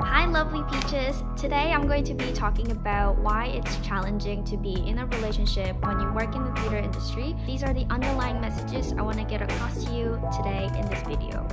Hi lovely peaches! Today I'm going to be talking about why it's challenging to be in a relationship when you work in the theater industry. These are the underlying messages I want to get across to you today in this video.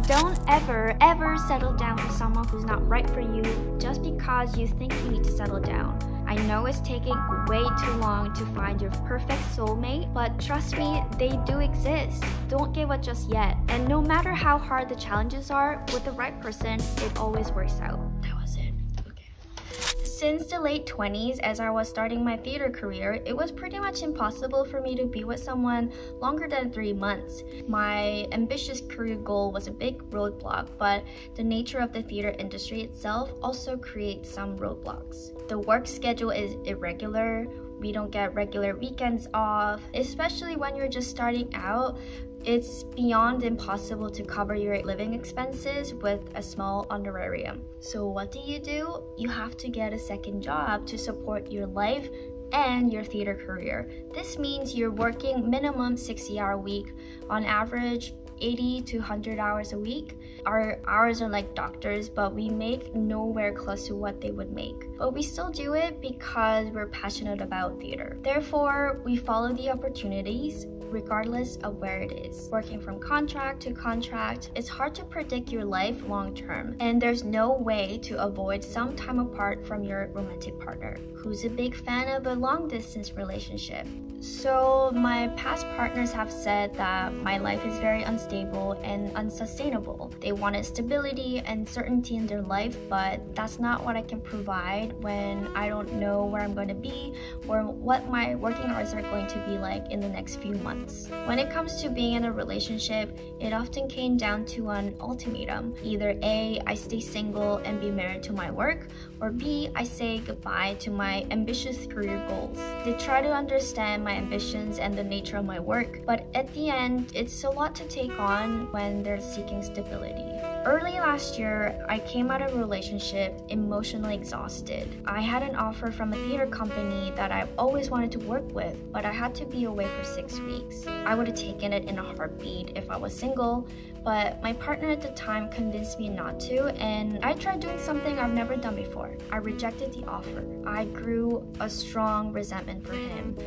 Don't ever settle down for someone who's not right for you just because you think you need to settle down. I know it's taking way too long to find your perfect soulmate, but trust me, they do exist. Don't give up just yet. And no matter how hard the challenges are, with the right person, it always works out. That was it. Okay. Since the late 20s, as I was starting my theater career, it was pretty much impossible for me to be with someone longer than 3 months. My ambitious career goal was a big roadblock, but the nature of the theater industry itself also creates some roadblocks. The work schedule is irregular. We don't get regular weekends off, especially when you're just starting out. It's beyond impossible to cover your living expenses with a small honorarium. So what do? You have to get a second job to support your life and your theater career. This means you're working minimum 60-hour week, on average 80 to 100 hours a week. Our hours are like doctors, but we make nowhere close to what they would make. But we still do it because we're passionate about theater. Therefore, we follow the opportunities regardless of where it is. Working from contract to contract, it's hard to predict your life long term, and there's no way to avoid some time apart from your romantic partner. Who's a big fan of a long distance relationship? So my past partners have said that my life is very unstable and unsustainable. They wanted stability and certainty in their life, but that's not what I can provide when I don't know where I'm going to be or what my working hours are going to be like in the next few months. When it comes to being in a relationship, it often came down to an ultimatum. Either A, I stay single and be married to my work, or B, I say goodbye to my ambitious career goals. They try to understand my ambitions and the nature of my work, but at the end, it's a lot to take on when they're seeking stability. Early last year, I came out of a relationship emotionally exhausted. I had an offer from a theater company that I've always wanted to work with, but I had to be away for 6 weeks. I would have taken it in a heartbeat if I was single, but my partner at the time convinced me not to, and I tried doing something I've never done before. I rejected the offer. I grew a strong resentment for him.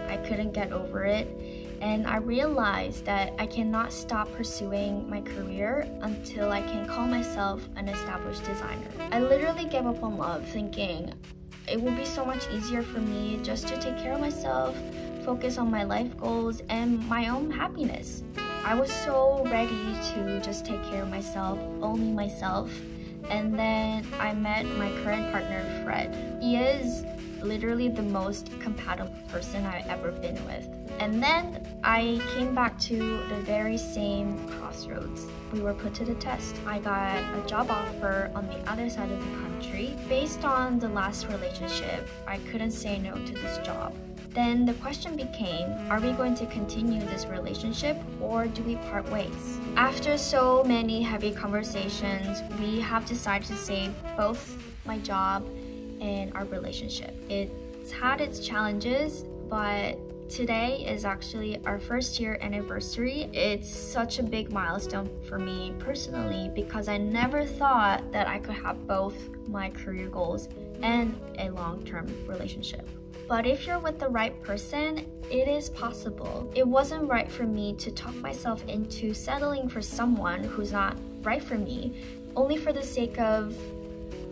I couldn't get over it, and I realized that I cannot stop pursuing my career until I can call myself an established designer. I literally gave up on love, thinking it would be so much easier for me just to take care of myself, focus on my life goals and my own happiness. I was so ready to just take care of myself, only myself, and then I met my current partner, Fred. He is literally the most compatible person I've ever been with. And then I came back to the very same crossroads. We were put to the test. I got a job offer on the other side of the country. Based on the last relationship, I couldn't say no to this job. Then the question became, are we going to continue this relationship or do we part ways? After so many heavy conversations, we have decided to save both my job and our relationship. It's had its challenges, but today is actually our first year anniversary. It's such a big milestone for me personally because I never thought that I could have both my career goals and a long-term relationship. But if you're with the right person, it is possible. It wasn't right for me to talk myself into settling for someone who's not right for me, only for the sake of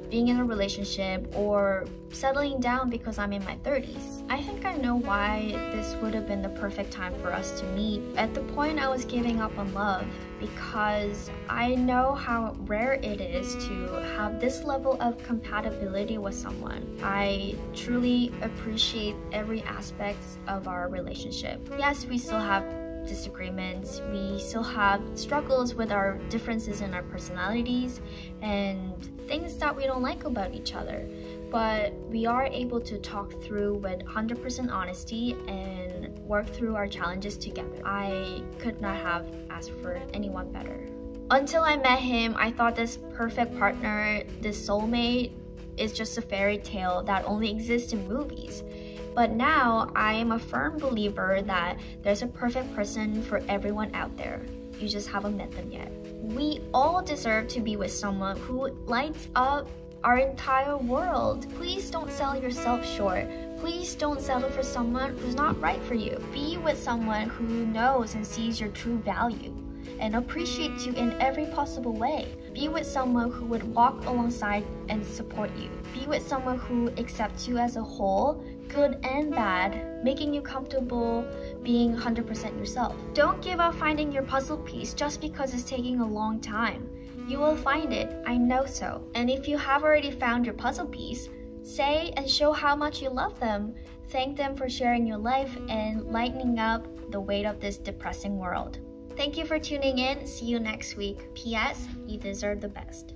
being in a relationship or settling down because I'm in my 30s. I think I know why this would have been the perfect time for us to meet. At the point I was giving up on love because I know how rare it is to have this level of compatibility with someone. I truly appreciate every aspect of our relationship. Yes, we still have disagreements, we still have struggles with our differences in our personalities and things that we don't like about each other, but we are able to talk through with 100% honesty and work through our challenges together. I could not have asked for anyone better. Until I met him, I thought this perfect partner, this soulmate, is just a fairy tale that only exists in movies. But now I am a firm believer that there's a perfect person for everyone out there. You just haven't met them yet. We all deserve to be with someone who lights up our entire world. Please don't sell yourself short. Please don't settle for someone who's not right for you. Be with someone who knows and sees your true value and appreciates you in every possible way. Be with someone who would walk alongside and support you. Be with someone who accepts you as a whole, good and bad, making you comfortable being 100% yourself. Don't give up finding your puzzle piece just because it's taking a long time. You will find it, I know so. And if you have already found your puzzle piece, say and show how much you love them. Thank them for sharing your life and lightening up the weight of this depressing world. Thank you for tuning in. See you next week. P.S. You deserve the best.